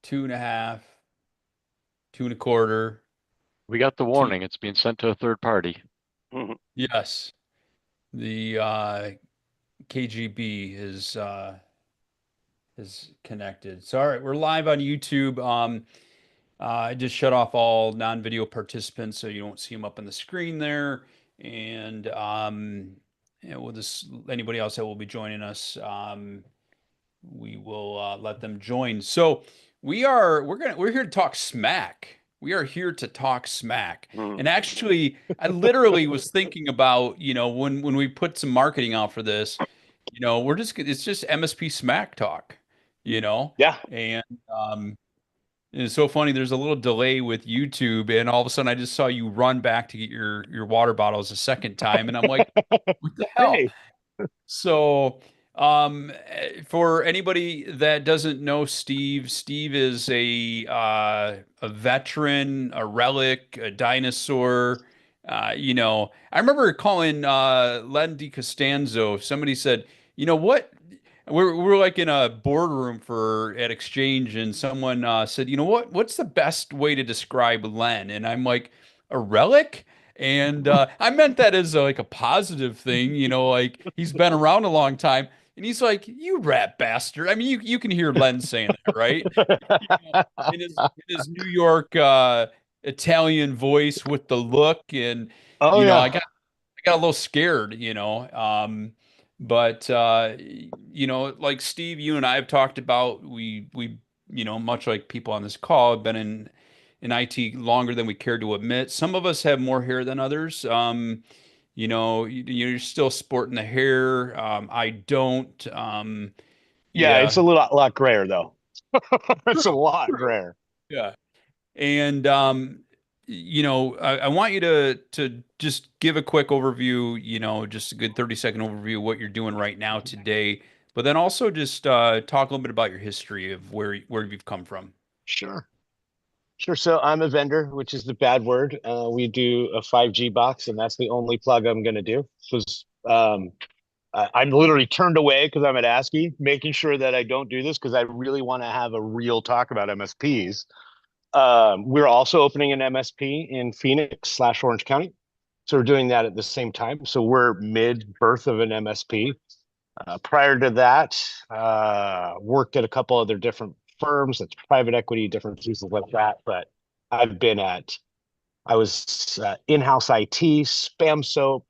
2.5, 2.25, We got the two. warning. It's being sent to a third party. Mhm. Yes, the KGB is connected. So all right, we're live on YouTube. I just shut off all non-video participants so you don't see them up on the screen there. And we'll just anybody else that will be joining us, we will let them join. So we're here to talk smack. We are here to talk smack. Mhm. And actually, I literally was thinking about, when we put some marketing out for this, it's just MSP smack talk, you know? Yeah. And it's so funny. There's a little delay with YouTube, and all of a sudden, I just saw you run back to get your water bottles a second time, and I'm like, "What the hell?" Hey. So, for anybody that doesn't know Steve, Steve is a veteran, a relic, a dinosaur. I remember calling Len DiCostanzo. Somebody said, "You know what? We're like in a boardroom for at Exchange, and someone said, you know what? What's the best way to describe Len?" And I'm like, a relic. And I meant that as like a positive thing, like he's been around a long time. And he's like, "You rat bastard." I mean, you can hear Len saying that, right? You know, in his New York Italian voice with the look, and Oh you know, I yeah. got I got a little scared, but like Steve, you and I have talked about, we much like people on this call, have been in IT longer than we care to admit. Some of us have more hair than others. You're still sporting the hair. I don't. Yeah, it's Yeah, a lot grayer though. It's a true, lot true. grayer. Yeah. And I want you to just give a quick overview, just a good 30-second overview of what you're doing right now today, but then also just talk a little bit about your history of where you've come from. Sure. Sure. So I'm a vendor, which is the bad word. We do a 5G box, and that's the only plug I'm going to do. Because I'm literally turned away because I'm at ASCII, making sure that I don't do this because I really want to have a real talk about MSPs. We're also opening an MSP in Phoenix/Orange County. So we're doing that at the same time. So we're mid-birth of an MSP. Prior to that, worked at a couple other different firms, that's private equity, different pieces like that. But I've been at, I was in-house IT, spam soap.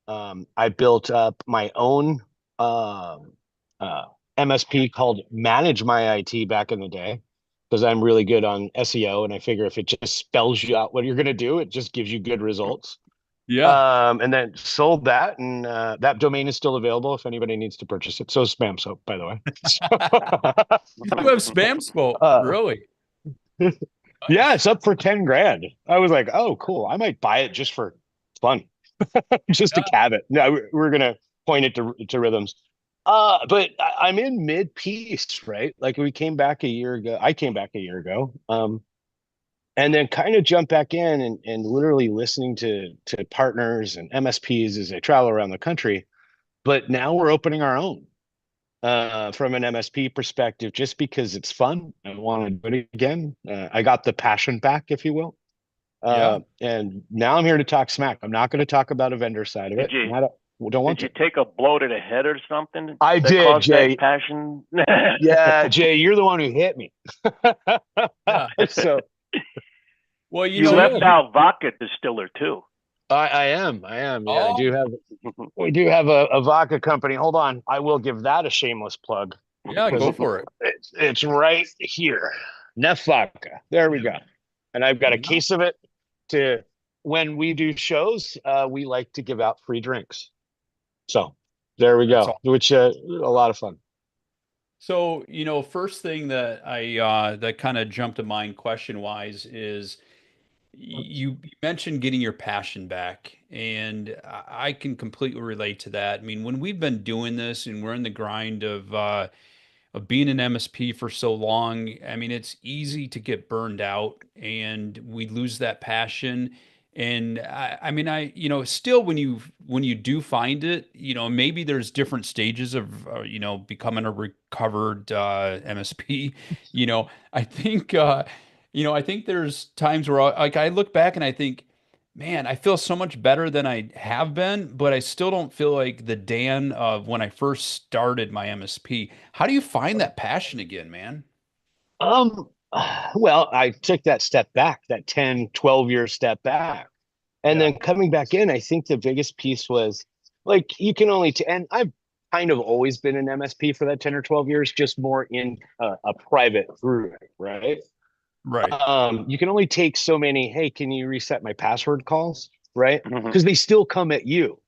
I built up my own um, uh, MSP called Manage My IT back in the day because I'm really good on SEO. And I figure if it just spells you out what you're going to do, it just gives you good results. Yeah. And then sold that, and that domain is still available if anybody needs to purchase it. So is Spam Soap, by the way. You do have spam spoke, uh, really? yeah, Nice. it's up for 10 grand. I was like, oh, cool. I might buy it just for fun, just to Yeah. cab it. No, we're gonna point it to rhythms. But I'm in mid piece, right? Like we came back a year ago. I came back a year ago. And then kind of jump back in and literally listening to partners and MSPs as they travel around the country. But now we're opening our own from an MSP perspective, just because it's fun. I want to do it again. I got the passion back, if you will. Yeah. And now I'm here to talk smack. I'm not going to talk about a vendor side of Did it. you I don't want did you to. take a blow to the head or something I that did, caused that Jay. passion? Yeah, Jay, you're the one who hit me. Yeah. So Well, You yeah, left out vodka distiller too. I am. I am. Yeah, I oh, do have. We do have a vodka company. Hold on, I will give that a shameless plug yeah, because go for it. it's right here. Neff vodka. There we go. And I've got a Yeah. case of it to when we do shows, we like to give out free drinks. So there we That's go, all. which a lot of fun. So, first thing that that kind of jumped to mind question wise is you mentioned getting your passion back, and I can completely relate to that. I mean, when we've been doing this and we're in the grind of being an MSP for so long, I mean, it's easy to get burned out and we lose that passion. And I mean, still when you do find it, maybe there's different stages of, becoming a recovered MSP. I think, I think there's times where I look back and I think, man, I feel so much better than I have been, but I still don't feel like the Dan of when I first started my MSP. How do you find that passion again, man? Um, well, I took that step back, that 10, 12-year step back. And Yeah. then coming back in, I think the biggest piece was like you can only, and I've kind of always been an MSP for that 10 or 12 years, just more in a private through it, right? Right. You can only take so many, hey, can you reset my password calls, right? Mhm. Because they still come at you.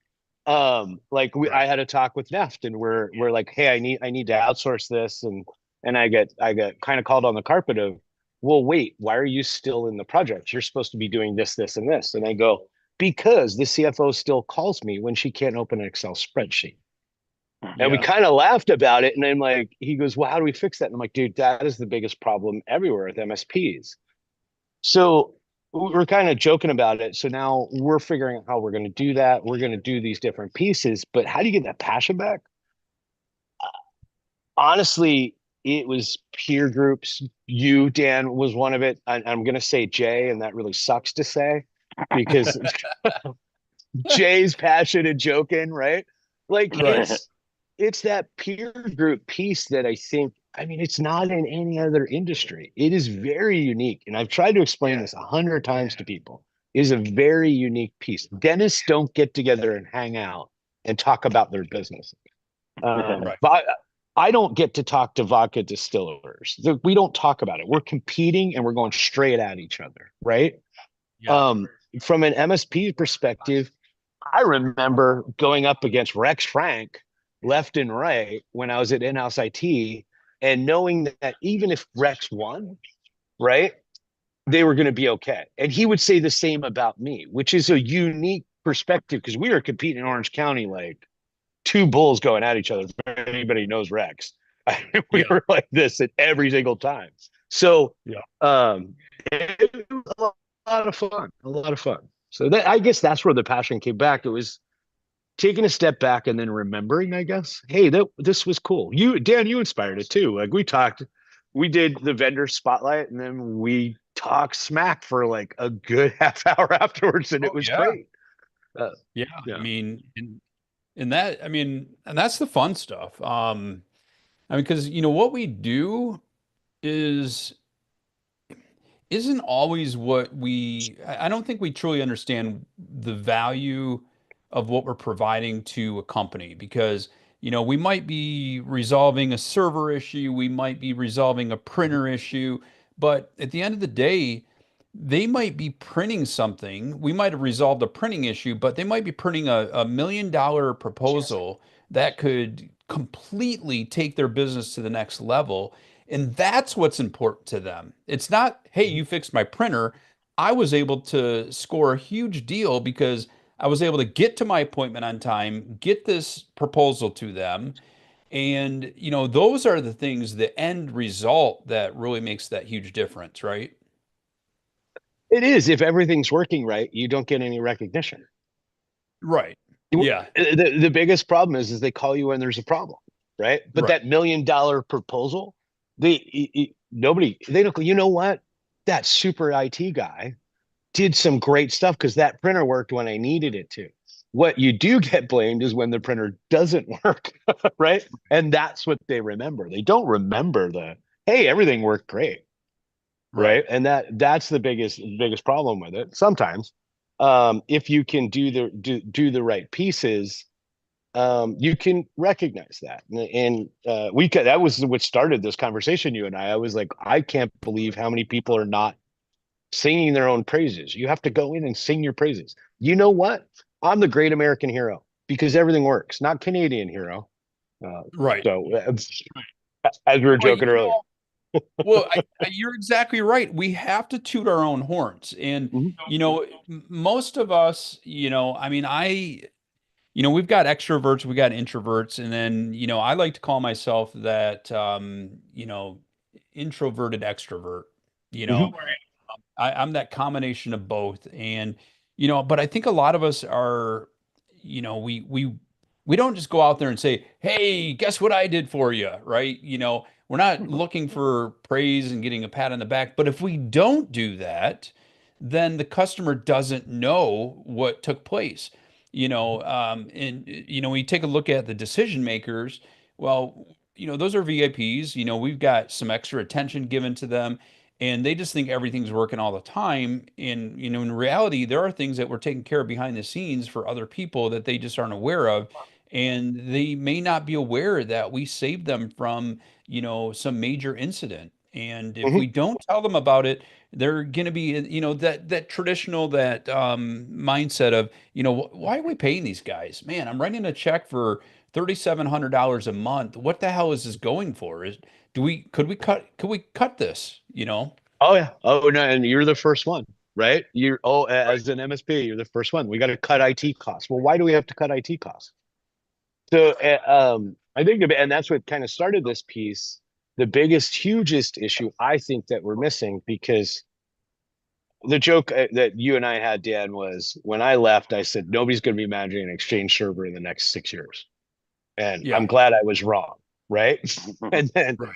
Like Right. I had a talk with Neft, and we're like, hey, I need to outsource this, and I get kind of called on the carpet of, well, wait, why are you still in the project? You're supposed to be doing this, this, and this. And I go, because the CFO still calls me when she can't open an Excel spreadsheet. And we Yeah. kind of laughed about it. And I'm like, he goes, well, how do we fix that? And I'm like, dude, that is the biggest problem everywhere with MSPs. So we're kind of joking about it. So now we're figuring out how we're going to do that. We're going to do these different pieces, but how do you get that passion back? Honestly, it was peer groups. You, Dan, was one of it. I'm going to say Jay, and that really sucks to say because Jay's passion and joking, right? Like Right. it's that peer group piece that I think, I mean, it's not in any other industry. It is very unique. And I've tried to explain this 100 times to people. It is a very unique piece. Dentists don't get together and hang out and talk about their business. Right. But I don't get to talk to vodka distillers. We don't talk about it. We're competing and we're going straight at each other, right? Yeah. Um, from an MSP perspective, I remember going up against Rex Frank left and right when I was at in-house IT, and knowing that even if Rex won, right, they were going to be okay. And he would say the same about me, which is a unique perspective because we were competing in Orange County like two bulls going at each other. If anybody knows Rex, we Yeah. were like this at every single time. So Yeah. it was a lot of fun, a lot of fun. So that, I guess that's where the passion came back. It was taking a step back and then remembering, I guess, hey, this was cool. You, Dan, you inspired it too. Like we talked, we did the vendor spotlight, and then we talked smack for like a good half hour afterwards, and it Oh was yeah. great. Uh, Yeah. I yeah. mean, and that's the fun stuff. I mean, because what we do is isn't always what I don't think we truly understand the value of what we're providing to a company because, we might be resolving a server issue, we might be resolving a printer issue, but at the end of the day, they might be printing something. We might have resolved a printing issue, but they might be printing a $1 million proposal that could completely take their business to the next level. And that's what's important to them. It's not, hey, you fixed my printer. I was able to score a huge deal because I was able to get to my appointment on time, get this proposal to them. And, those are the things, the end result that really makes that huge difference, right? It is. If everything's working right, you don't get any recognition. Right. Yeah. The biggest problem is they call you when there's a problem, right? But Right. that $1 million proposal, nobody, they don't, you know what? That super IT guy did some great stuff because that printer worked when I needed it to. What you do get blamed is when the printer doesn't work, right? And that's what they remember. They don't remember the, hey, everything worked great, Right. right? And that's the biggest problem with it. Sometimes, if you can do the right pieces, you can recognize that. And that was what started this conversation. You and I was like, I can't believe how many people are not singing their own praises. You have to go in and sing your praises. You know what? I'm the great American hero because everything works, not Canadian hero. Uh, Right. so as we were Well, joking earlier. well, you're exactly right. We have to toot our own horns. And, Mhm. most of us, I mean, we've got extroverts, we got introverts, and then, I like to call myself that, introverted extrovert. You know, Mhm. I'm that combination of both. And, But I think a lot of us are, you know, we don't just go out there and say, "Hey, guess what I did for you," right? We're not looking for praise and getting a pat on the back. But if we don't do that, then the customer doesn't know what took place. And when you take a look at the decision makers, well, those are VIPs. We've got some extra attention given to them and they just think everything's working all the time. And in reality, there are things that we're taking care of behind the scenes for other people that they just aren't aware of, and they may not be aware that we saved them from some major incident. And if Mhm. we don't tell them about it, they're going to be that traditional that mindset of why are we paying these guys? Man, I'm writing a check for $3,700 a month. What the hell is this going for? Could we cut this? Oh yeah. Oh no, and you're the first one, right? As an MSP, you're the first one. We got to cut IT costs. Well, why do we have to cut IT costs? So, I think, and that's what kind of started this piece. The biggest, hugest issue I think that we're missing, because the joke that you and I had, Dan, was when I left, I said nobody's going to be managing an Exchange server in the next 6 years, and Yeah. I'm glad I was wrong, right? And then, Right.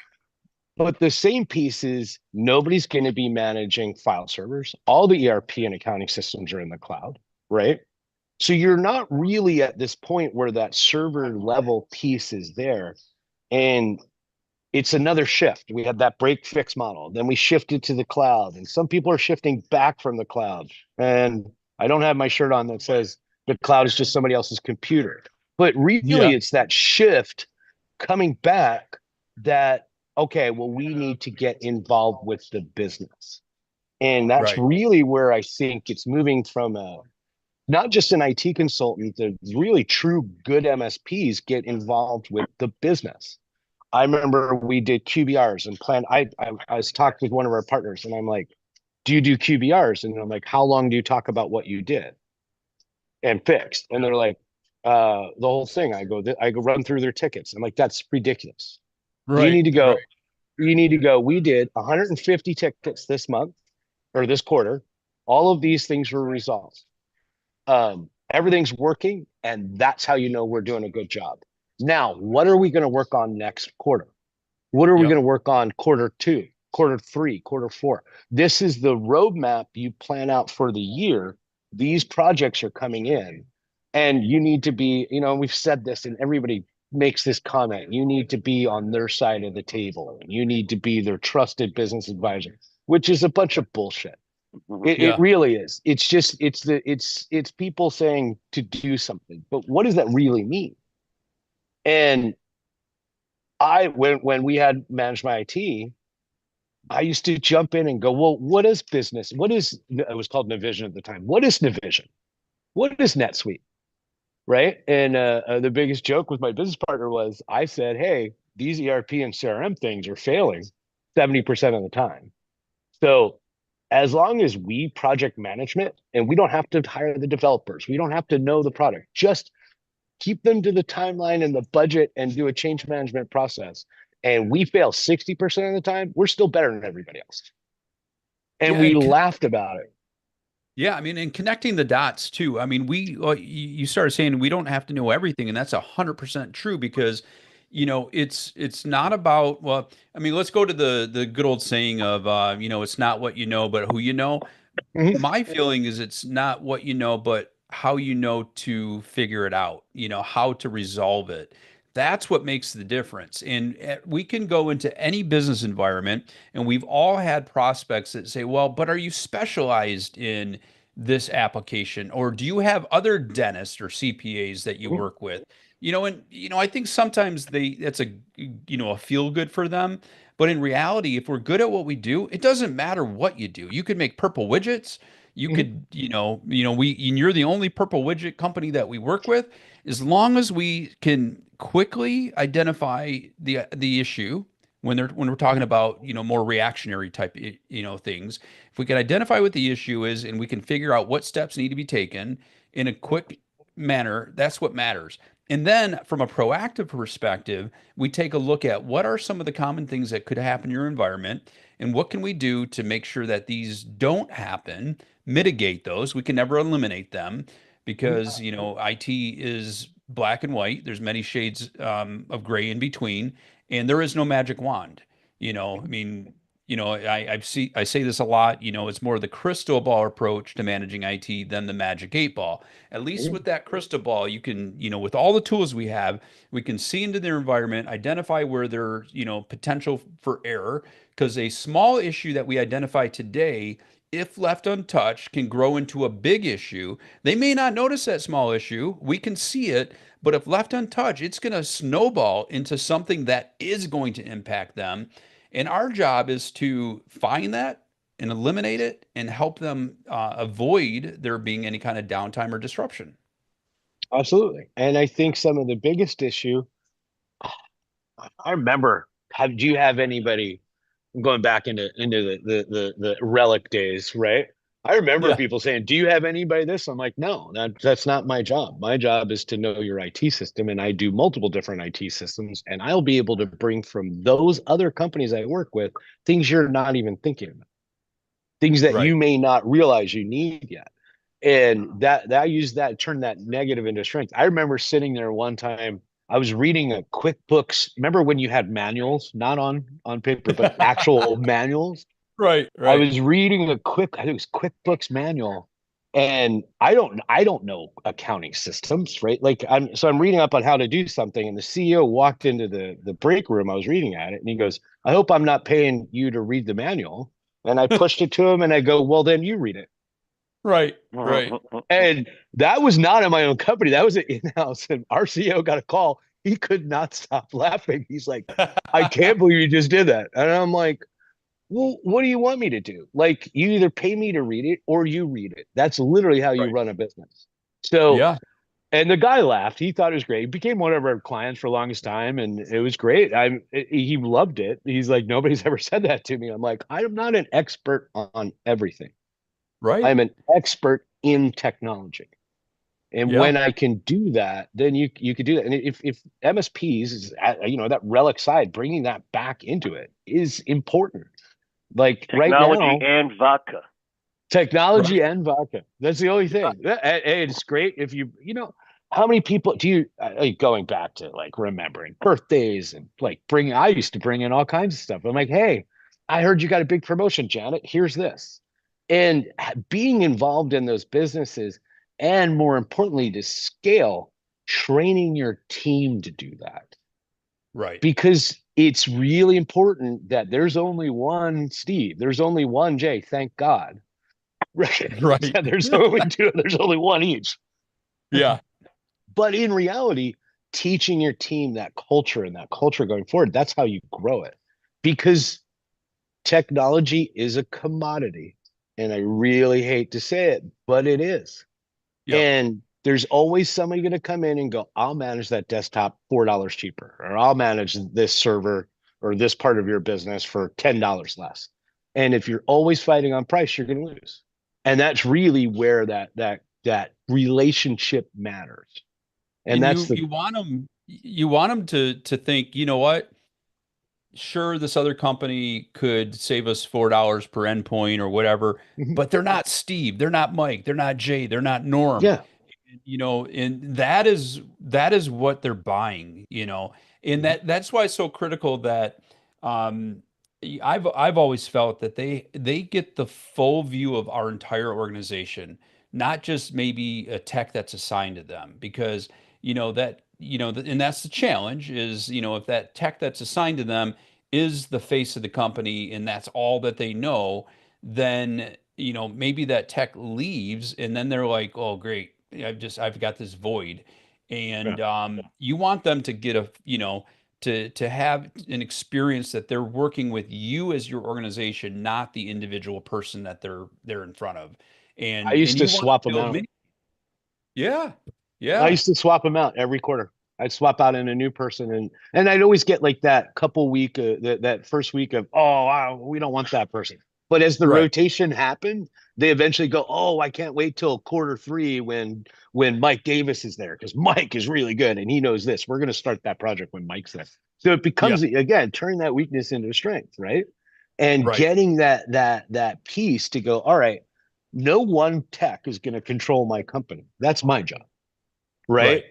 but the same piece is nobody's going to be managing file servers. All the ERP and accounting systems are in the cloud, right? So you're not really at this point where that server level piece is there. And it's another shift. We had that break fix model. Then we shifted to the cloud. And some people are shifting back from the cloud. And I don't have my shirt on that says the cloud is just somebody else's computer. But really, Yeah. it's that shift coming back that, okay, well, we need to get involved with the business. And that's Right. really where I think it's moving from not just an IT consultant, the really true good MSPs get involved with the business. I remember we did QBRs and planned. I was talking with one of our partners, and I'm like, "Do you do QBRs?" And I'm like, "How long do you talk about what you did and fixed?" And they're like, "The whole thing." I go run through their tickets. I'm like, "That's ridiculous. You Right. need to Right. go. You need to go. We did 150 tickets this month or this quarter. All of these things were resolved. Everything's working, and that's how you know we're doing a good job. Now, what are we going to work on next quarter? What are we going Yep. to work on quarter two, quarter three, quarter four? This is the roadmap you plan out for the year. These projects are coming in, and you need to be, we've said this, and everybody makes this comment. You need to be on their side of the table. You need to be their trusted business advisor, which is a bunch of bullshit. It Yeah. really is. It's just it's people saying to do something, but what does that really mean? And when we had managed my IT, I used to jump in and go, well, what is business? What is it was called Navision at the time? What is Navision? What is NetSuite? Right? And the biggest joke with my business partner was I said, hey, these ERP and CRM things are failing 70% of the time. So as long as we project management and we don't have to hire the developers, we don't have to know the product, just keep them to the timeline and the budget and do a change management process. And we fail 60% of the time, we're still better than everybody else. And Yeah. we laughed about it. Yeah, I mean, and connecting the dots too. I mean, you started saying we don't have to know everything, and that's 100% true because, it's not about, well, I mean, let's go to the good old saying of, it's not what you know, but who you know. Mhm. My feeling is it's not what you know, but how you know to figure it out, how to resolve it. That's what makes the difference. And we can go into any business environment, and we've all had prospects that say, well, but are you specialized in this application? Or do you have other dentists or CPAs that you work with? I think sometimes that's a feel good for them. But in reality, if we're good at what we do, it doesn't matter what you do. You could make purple widgets. You Mhm. could, and you're the only purple widget company that we work with. As long as we can quickly identify the issue when we're talking about, more reactionary type, things. If we can identify what the issue is and we can figure out what steps need to be taken in a quick manner, that's what matters. And then from a proactive perspective, we take a look at what are some of the common things that could happen in your environment. and what can we do to make sure that these don't happen, mitigate those. We can never eliminate them because, IT is black and white. There's many shades of gray in between, and there is no magic wand. I mean, I say this a lot. It's more the crystal ball approach to managing IT than the magic 8 ball. At least with that crystal ball, you can, with all the tools we have, we can see into their environment, identify where there's, potential for error, because a small issue that we identify today, if left untouched, can grow into a big issue. They may not notice that small issue. We can see it, but if left untouched, it's going to snowball into something that is going to impact them. And our job is to find that and eliminate it and help them avoid there being any kind of downtime or disruption. Absolutely. And I think some of the biggest issue, I remember, do you have anybody going back into the relic days, right? I remember Yeah. people saying, "Do you have anybody this?" I'm like, "No, that's not my job. My job is to know your IT system, and I do multiple different IT systems, and I'll be able to bring from those other companies I work with things you're not even thinking about, things that Right. you may not realize you need yet." And that I use that, turn that negative into strength. I remember sitting there one time, I was reading a QuickBooks. Remember when you had manuals, not on paper, but actual manuals? Right. I Right. was reading I think it was QuickBooks manual, and I don't know accounting systems, right? Like I'm reading up on how to do something, and the CEO walked into the break room. I was reading at it, and he goes, "I hope I'm not paying you to read the manual." And I pushed it to him, and I go, "Well, then you read it." Right. Right. And that was not in my own company. That was in-house. And our CEO got a call. He could not stop laughing. He's like, "I can't believe you just did that." And I'm like, "Well, what do you want me to do? Like, you either pay me to read it or you read it. That's literally how you Right. run a business." So, Yeah. and the guy laughed. He thought it was great. He became one of our clients for the longest time, and it was great. He loved it. He's like, "Nobody's ever said that to me." I'm like, "I'm not an expert on everything. Right. I'm an expert in technology. And Yeah. when I can do that, then you could do that. And if MSPs is that relic side, bringing that back into it is important. Like right Technology now, and vodka. technology Right. and vodka. That's the only thing. Hey, it's great if how many people do you like, going back to like remembering birthdays and like I used to bring in all kinds of stuff. I'm like, "Hey, I heard you got a big promotion, Janet. Here's this." And being involved in those businesses, and more importantly, to scale, training your team to do that, Right. because it's really important that there's only one Steve, there's only one Jay, thank God. Right. Right. There's only two, there's only one each. Yeah. But in reality, teaching your team that culture and that culture going forward, that's how you grow it. Because technology is a commodity. And I really hate to say it, but it is. Yep. And there's always somebody going to come in and go, "I'll manage that desktop $4 cheaper, or I'll manage this server or this part of your business for $10 less." And if you're always fighting on price, you're going to lose. And that's really where that relationship matters. And And that's you the you want them to think, you know what? Sure, this other company could save us $4 per endpoint or whatever, Mhm. but they're not Steve, they're not Mike, they're not Jay, they're not Norm. Yeah. And that is what they're buying, and Mhm. that's why it's so critical that um I've always felt that they get the full view of our entire organization, not just maybe a tech that's assigned to them, because and that's the challenge is, if that tech that's assigned to them is the face of the company and that's all that they know, then maybe that tech leaves and then they're like, oh great, I've got this void. Yeah. And you want them to get to have an experience that they're working with you as your organization, not the individual person that they're in front of. I And used to you want to swap them build out. many. Yeah. I Yeah. used to swap them out every quarter. I'd swap out in a new person, and I'd always get like that couple week, that first week of, "Oh, wow, we don't want that person." But as the Right. rotation happened, they eventually go, "Oh, I can't wait till quarter three when Mike Davis is there, because Mike is really good and he knows this. We're going to start that project when Mike's there." So it Yeah. becomes, again, turn that weakness into strength, right? and Right. getting that piece to go, all right, no one tech is going to control my company. That's my job, right? Right.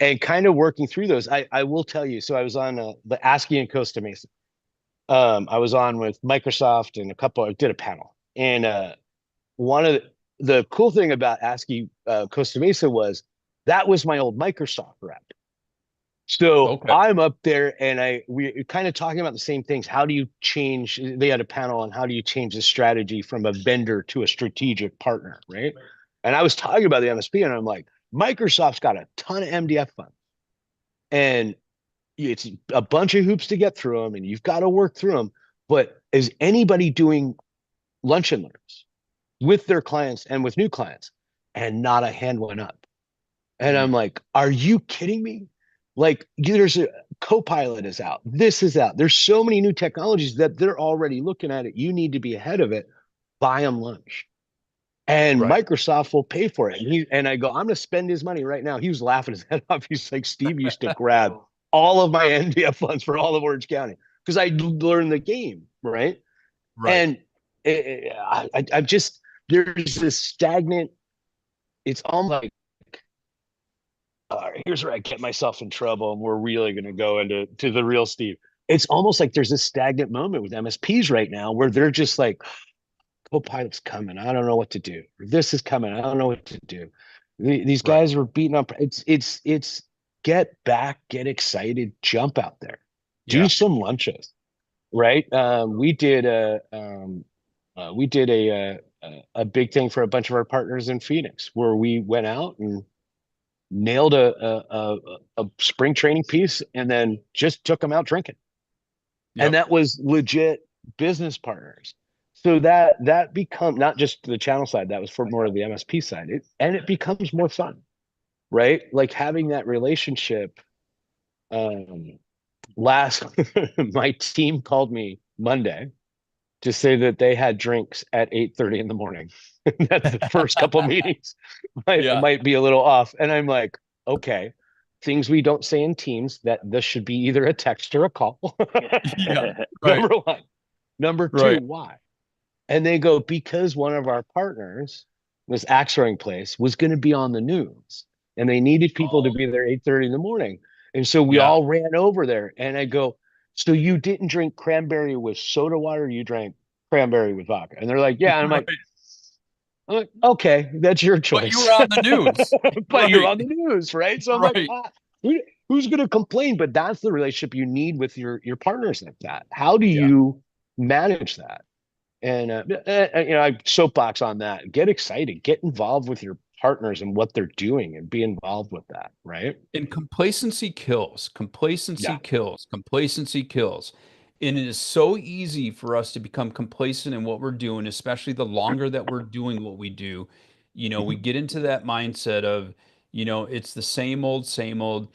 And kind of working through those. I will tell you. So I was on the ASCII in Costa Mesa. I was on with Microsoft and a couple. I did a panel, and one of the cool thing about ASCII Costa Mesa was that was my old Microsoft rep. So Okay. I'm up there and we kind of talking about the same things. How do you change? They had a panel on how do you change the strategy from a vendor to a strategic partner, right? And I was talking about the MSP and I'm like, Microsoft's got a ton of MDF funds and it's a bunch of hoops to get through them and you've got to work through them. But is anybody doing lunch and learns with their clients and with new clients? And not a hand went up. And I'm Mm. like, are you kidding me? Like, there's a Copilot is out. This is out. There's so many new technologies that they're already looking at it. You need to be ahead of it. Buy them lunch. And Right. Microsoft will pay for it. And I go, I'm going to spend his money right now. He was laughing his head off. He's like, Steve used to grab all of my NDF funds for all of Orange County because I learned the game, right? Right. And I'm just, there's this stagnant, it's almost like, all right, here's where I get myself in trouble, and we're really going to go into the real Steve. It's almost like there's this stagnant moment with MSPs right now where they're just like, Copilot's coming. I don't know what to do. Or this is coming. I don't know what to do. These Right. guys are beating up. It's get back, get excited, jump out there, do Yeah. some lunches, right? We did a big thing for a bunch of our partners in Phoenix where we went out and nailed a spring training piece and then just took them out drinking. And Yep. that was legit business partners. So that become not just the channel side, that was for more of the MSP side. And it becomes more fun, right? Like having that relationship. Um, last my team called me Monday to say that they had drinks at 8:30 in the morning. That's the first couple meetings. It Yeah. might be a little off. And I'm like, okay, things we don't say in teams that this should be either a text or a call. Yeah. Right. Number one. Number two, Right. why? And they go, because one of our partners, this axe throwing place, was going to be on the news and they needed people to Oh, be there 8:30 in the morning. And so we yeah. all ran over there. And I go, so you didn't drink cranberry with soda water, you drank cranberry with vodka. And they're like, yeah. And Right. I'm like, okay, that's your But you were choice. on the news. But you're Right. on the news, right? So I'm like, Right. who's going to complain? But that's the relationship you need with your partners like that. How do Yeah. you manage that? And I soapbox on that. Get excited. Get involved with your partners and what they're doing, and be involved with that. Right? And complacency kills. Complacency Yeah. kills. Complacency kills. And it is so easy for us to become complacent in what we're doing, especially the longer that we're doing what we do. We get into that mindset of, it's the same old, same old.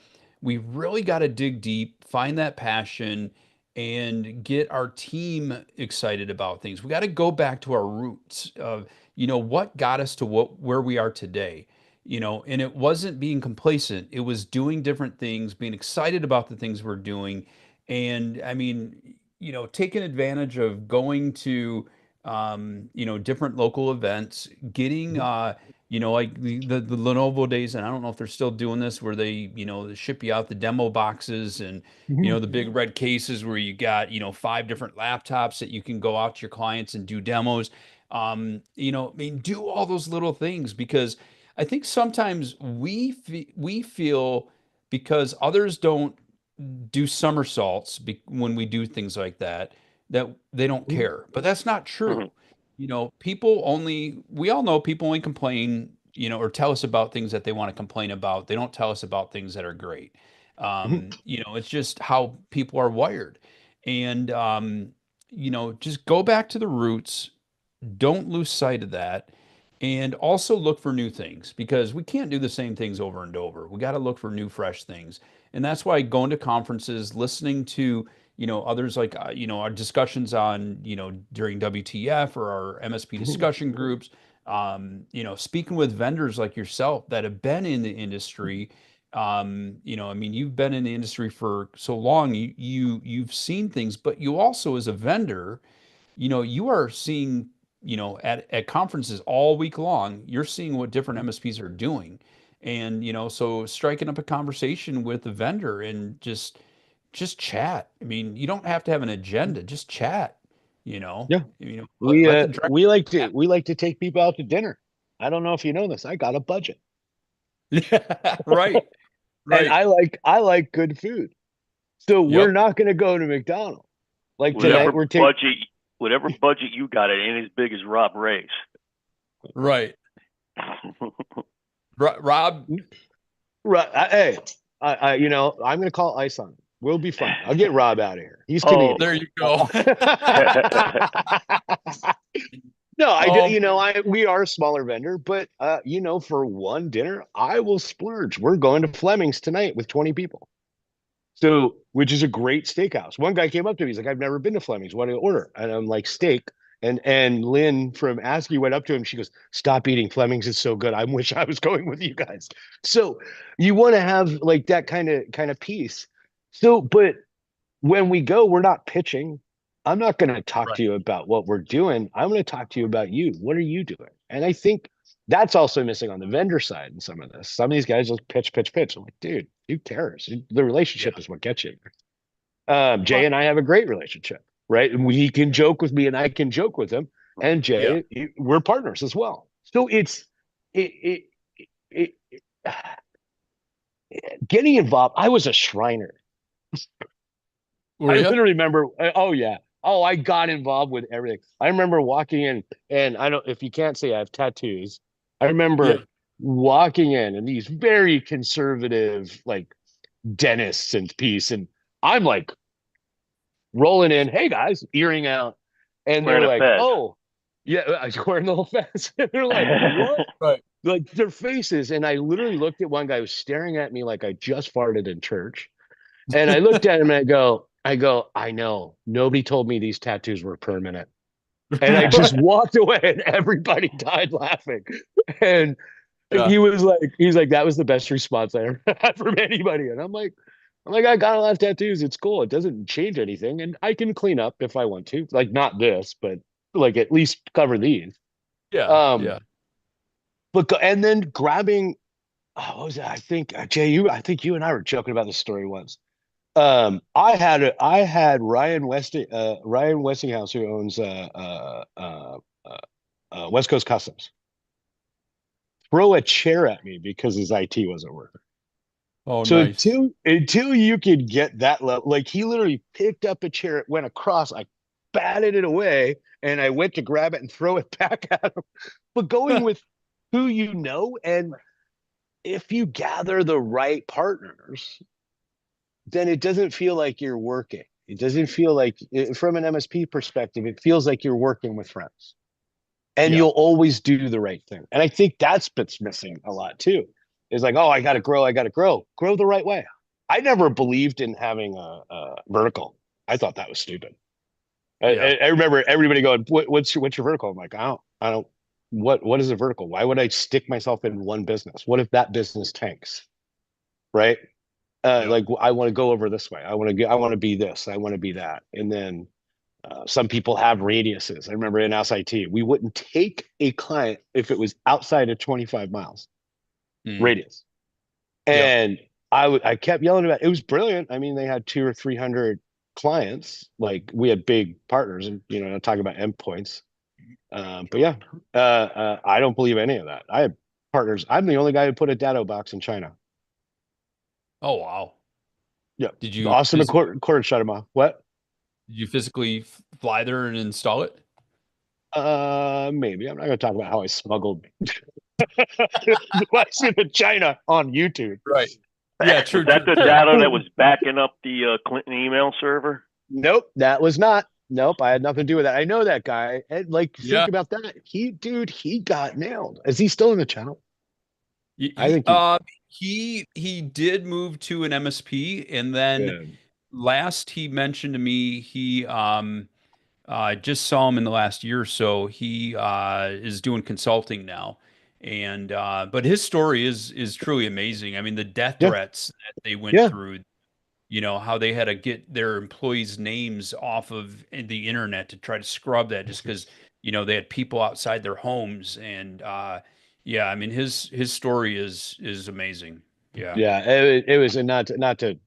We really got to dig deep, find that passion, and get our team excited about things. We got to go back to our roots of, what got us to where we are today. And it wasn't being complacent. It was doing different things, being excited about the things we're doing. And I mean, taking advantage of going to, different local events, getting, like the Lenovo days, and I don't know if they're still doing this, where they ship you out the demo boxes and, Mhm. the big red cases where you got, 5 different laptops that you can go out to your clients and do demos. I mean, do all those little things because I think sometimes we feel because others don't do somersaults when we do things like that they don't care. But that's not true. Mhm. We all know people only complain, or tell us about things that they want to complain about. They don't tell us about things that are great. Mhm. It's just how people are wired. And just go back to the roots, don't lose sight of that, and also look for new things because we can't do the same things over and over. We got to look for new fresh things. And that's why going to conferences, listening to others, like our discussions on during WTF or our MSP Mhm. discussion groups, speaking with vendors like yourself that have been in the industry. I mean, you've been in the industry for so long, you've seen things, but you also, as a vendor, you are seeing, at conferences all week long, you're seeing what different MSPs are doing. And, so striking up a conversation with the vendor and just chat. I mean, you don't have to have an agenda, just chat, Yeah. let the direct. We like to take people out to dinner. I don't know if you know this. I got a budget. Yeah, right, And right. I like good food. So we're Yep, not going to go to McDonald's. Like yep, tonight, Whatever budget you got, it ain't as big as Rob Ray's. right. Rob, right. Hey, I'm going to call ice on him. We'll be fine. I'll get Rob out of here. He's Oh, there Canadian. you go. No, I do. Um, We are a smaller vendor, but for one dinner, I will splurge. We're going to Fleming's tonight with 20 people. So, which is a great steakhouse. One guy came up to me. He's like, "I've never been to Fleming's. What do you order?" And I'm like, "Steak." And Lynn from ASCII went up to him. She goes, "Stop eating Fleming's. It's so good. I wish I was going with you guys." So you want to have like that kind of piece. So, but when we go, we're not pitching. I'm not going to talk right. to you about what we're doing. I'm going to talk to you about you. What are you doing? And I think that's also missing on the vendor side in some of this. Some of these guys just pitch, pitch, pitch. I'm like, dude, who cares? The Yeah. relationship is what gets you there. Jay Well, and I have a great relationship, right? And he can joke with me and I can joke with him. And yeah. we're partners as well. So it, it, it getting involved. I was a Shriner. Were I you? literally remember. Oh yeah. Oh, I got involved with everything. I remember walking in, and I don't. If you can't see, I have tattoos. I Yeah. remember walking in, and these very conservative, like dentists and piece, and I'm like rolling in. Hey guys, earring out, and they're wearing a like, fez. "Oh, yeah," I was wearing the whole fence. They're like, "What?" Right. Like their faces, and I literally looked at one guy who was staring at me like I just farted in church. And I looked at him and I know. Nobody told me these tattoos were permanent. And I just Right. walked away and everybody died laughing. And Yeah. he's like, that was the best response I ever had from anybody. And I'm like, I got a lot of tattoos. It's cool. It doesn't change anything. And I can clean up if I want to. Like not this, but like at least cover these. Yeah. Um, Yeah. and then grabbing, what was that? I think Jay, I think you and I were joking about this story once. I had Ryan Westinghouse, who owns West Coast Customs, throw a chair at me because his IT wasn't working. Oh, So nice. until you could get that level, like he literally picked up a chair, it went across, I batted it away, and I went to grab it and throw it back at him. But going with who you know, and if you gather the right partners, then it doesn't feel like you're working. It doesn't feel like, from an MSP perspective, it feels like you're working with friends and Yeah. you'll always do the right thing. And I think that's what's missing a lot too. Is like, oh, I got to grow. I got to grow the right way. I never believed in having a vertical. I thought that was stupid. Yeah. I remember everybody going, what's your vertical? I'm like, I don't, what is a vertical? Why would I stick myself in one business? What if that business tanks? Right. Yep. Like I want to go over this way. I want to be this. I want to be that. And then some people have radiuses. I remember in SIT, we wouldn't take a client if it was outside of 25 miles Mm. radius. Yep. And I kept yelling about it. It was brilliant. I mean, they had 200 or 300 clients. Like we had big partners, and talking about endpoints. But yeah, I don't believe any of that. I have partners. I'm the only guy who put a Datto box in China. Oh, wow. Yeah, Did you Austin physically, McCord shut him off. What? did you physically fly there and install it? Maybe. I'm not going to talk about how I smuggled device into China on YouTube. Right. Yeah, Was true, that true, the true. data that was backing up the Clinton email server? Nope, that was not. Nope, I had nothing to do with that. I know that guy. And like, think Yeah. about that. He got nailed. Is he still in the channel? He, I he think he. he did move to an MSP, and then Yeah. last he mentioned to me I just saw him in the last year or so. He is doing consulting now. And but his story is truly amazing. I mean, the death Yeah. threats that they went Yeah. through, how they had to get their employees' names off of the internet to try to scrub that just because, they had people outside their homes. And yeah, I mean his story is amazing. Yeah. Yeah, it was, and not to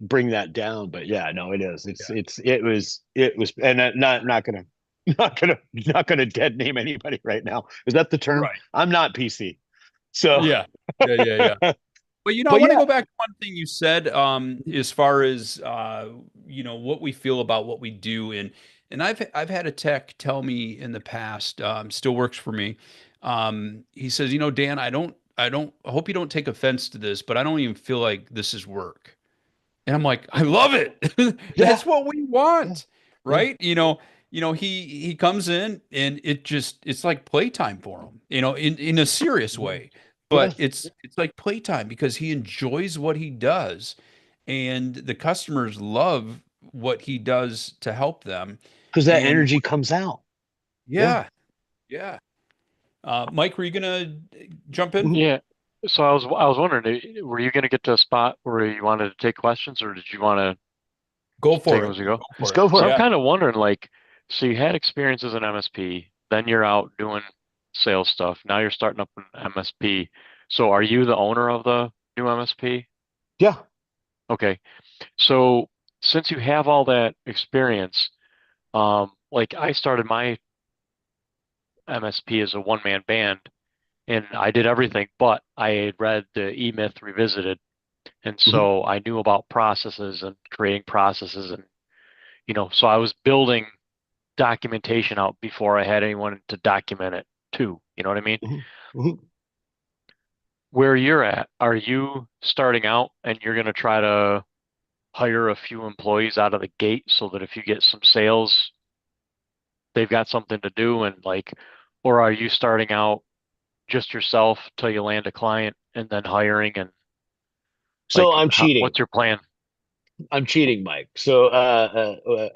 bring that down, but yeah, no, it is. It was, and not gonna not gonna dead name anybody right now. Is that the term? Right. I'm not PC, so Yeah. Yeah. Yeah. Yeah. But I but want to yeah. go back to one thing you said, as far as what we feel about what we do, and I've had a tech tell me in the past, still works for me. He says, Dan, I hope you don't take offense to this, but I don't even feel like this is work. And I'm like, I love it. Yeah, That's what we yeah, want, yeah. right? He comes in and it's like playtime for him, in a serious Mhm. way. Yeah, But it's like playtime because he enjoys what he does and the customers love what he does to help them. because that And energy comes out. Yeah. yeah, yeah. Mike, were you gonna jump in? Mhm. Yeah. So I was wondering, were you going to get to a spot where you wanted to take questions, or did you want to Go take for them it. as we go? Go Let's for it. go for So it. I'm Yeah. kind of wondering, like, so you had experience as an MSP, then you're out doing sales stuff. Now you're starting up an MSP. So are you the owner of the new MSP? Yeah. Okay. So since you have all that experience, like I started my MSP as a one-man band, and I did everything, but I had read the E-Myth Revisited, and Mhm. so I knew about processes and creating processes, and so I was building documentation out before I had anyone to document it too. You know what I mean? Mhm. Mhm. Where you're at, are you starting out and you're going to try to hire a few employees out of the gate so that if you get some sales, they've got something to do and like, or are you starting out just yourself till you land a client and then hiring and So like, I'm cheating. what's your plan? I'm cheating, Mike. So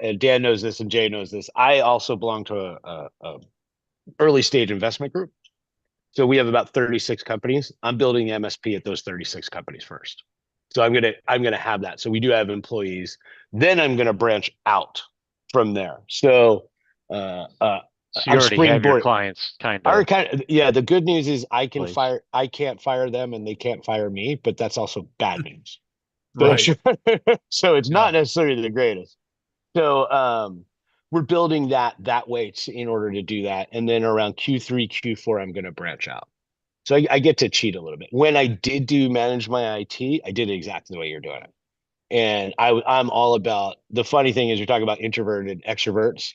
and Dan knows this, and Jay knows this. I also belong to a early stage investment group. So we have about 36 companies. I'm building the MSP at those 36 companies first. So I'm gonna have that. So we do have employees. Then I'm gonna branch out from there. So uh, uh, So you I'm already have your springboard. clients kind Our of kind of, yeah. The good news is place. I can't fire them, and they can't fire me. But that's also bad news. So Right. so it's Yeah. not necessarily the greatest. So we're building that way in order to do that. And then around Q3, Q4, I'm going to branch out. So I get to cheat a little bit. When I did manage my IT, I did it exactly the way you're doing it. And I'm all about, the funny thing is you're talking about introverted extroverts.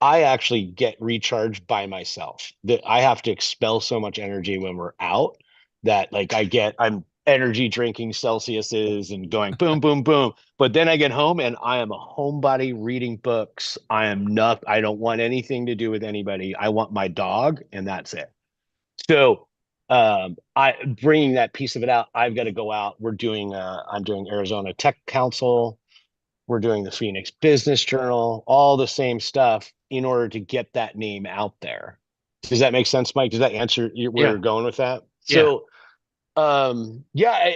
I actually get recharged by myself. That I have to expel so much energy when we're out that like I'm energy drinking Celsiuses and going boom, boom, boom. But then I get home and I am a homebody reading books. I don't want anything to do with anybody. I want my dog and that's it. So I bringing that piece of it out, I've got to go out. I'm doing Arizona Tech Council. We're doing the Phoenix Business Journal, all the same stuff in order to get that name out there. Does that make sense, Mike? Does that answer where Yeah. you're going with that? Yeah. So, yeah,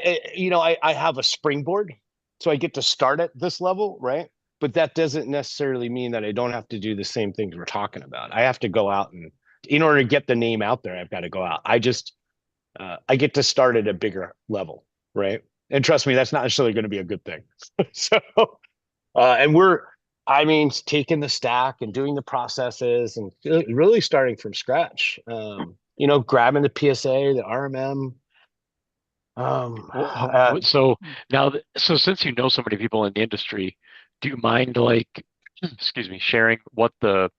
I have a springboard, so I get to start at this level, right? But that doesn't necessarily mean that I don't have to do the same things we're talking about. I have to go out and, in order to get the name out there, I've got to go out. I get to start at a bigger level, right? And trust me, that's not necessarily going to be a good thing. So, and I mean, taking the stack and doing the processes and really starting from scratch. Grabbing the PSA, the RMM. Well, Uh, so now, so since you know so many people in the industry, do you mind like, excuse me, sharing what the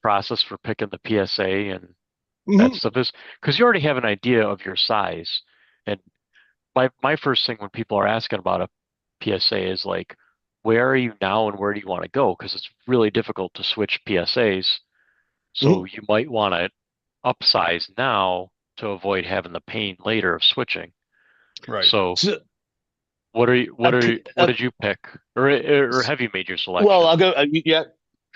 process for picking the PSA and that mhm. stuff is? Because you already have an idea of your size. And my first thing when people are asking about a PSA is like, where are you now and where do you want to go? Because it's really difficult to switch PSAs. So Mhm. you might want to upsize now to avoid having the pain later of switching. Right. So So, what a, are P- what a, did you pick, or have you made your well, selection? I'll go. Yeah,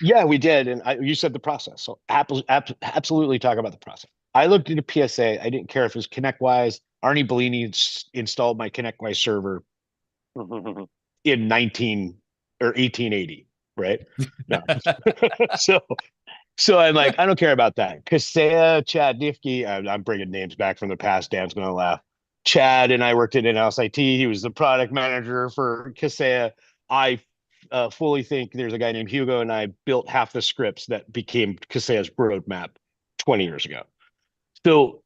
yeah, we did, and you said the process. So, absolutely talk about the process. I looked at a PSA. I didn't care if it was ConnectWise. Arnie Bellini installed my ConnectWise server in 19 or 1880, right? No. so so I'm like, I don't care about that. Kaseya, Chad Nifke, I'm bringing names back from the past. Dan's going to laugh. Chad and I worked at in-house IT. He was the product manager for Kaseya. I fully think there's a guy named Hugo, and I built half the scripts that became Kaseya's roadmap 20 years ago. So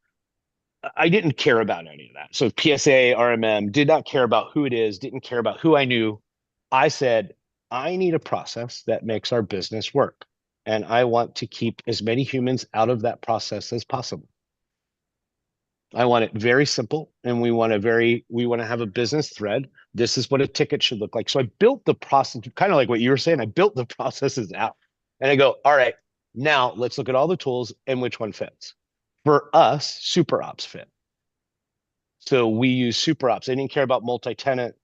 I didn't care about any of that. So PSA, RMM, did not care about who it is, didn't care about who I knew. I said, I need a process that makes our business work. And I want to keep as many humans out of that process as possible. I want it very simple, and we want to have a business thread. This is what a ticket should look like. So I built the process, kind of like what you were saying. I built the processes out, and I go, all right, now let's look at all the tools and which one fits. For us, super ops fit. So we use super ops. I didn't care about multi-tenant,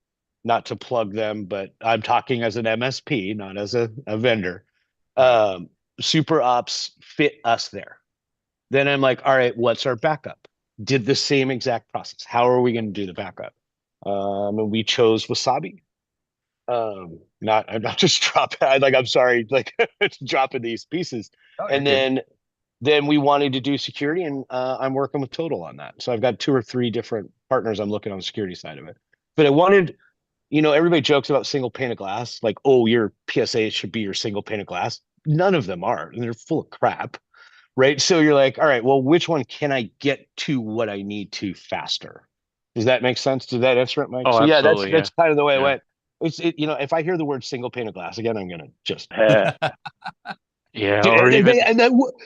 not to plug them, but I'm talking as an MSP, not as a vendor. Right. Super ops fit us there. Then I'm like, all right, what's our backup? Did the same exact process. How are we going to do the backup? And we chose Wasabi. I'm not just dropping, like, I'm sorry, like dropping these pieces. Oh, you're And good. then we wanted to do security, and I'm working with Total on that. So I've got 2 or 3 different partners I'm looking on the security side of it. But I wanted, everybody jokes about single pane of glass, like, oh, your PSA should be your single pane of glass. None of them are, and they're full of crap, right? So you're like, all right, well, which one can I get to what I need to faster? Does that make sense? Does that answer it, Mike? Oh, So yeah, absolutely. Yeah. that's kind of the way it Yeah. went. If I hear the word single pane of glass again, I'm gonna just Yeah. Or even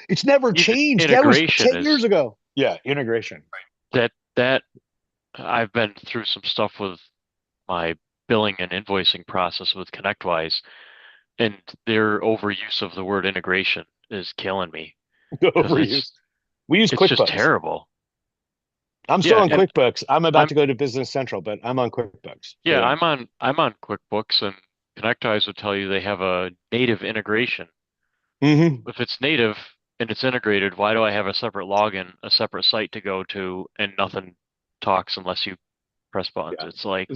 it's never changed. That was integration 10 is years ago. Yeah, integration. that I've been through some stuff with my billing and invoicing process with ConnectWise, and their overuse of the word integration is killing me because Overuse. We use it's just QuickBooks. terrible. I'm still Yeah, on and QuickBooks. I'm about I'm to go to Business Central, but I'm on QuickBooks. So yeah, yeah. I'm on QuickBooks, and ConnectWise would tell you they have a native integration. Hmm. If it's native and it's integrated, why do I have a separate login, a separate site to go to, and nothing talks unless you press buttons? Yeah. It's like,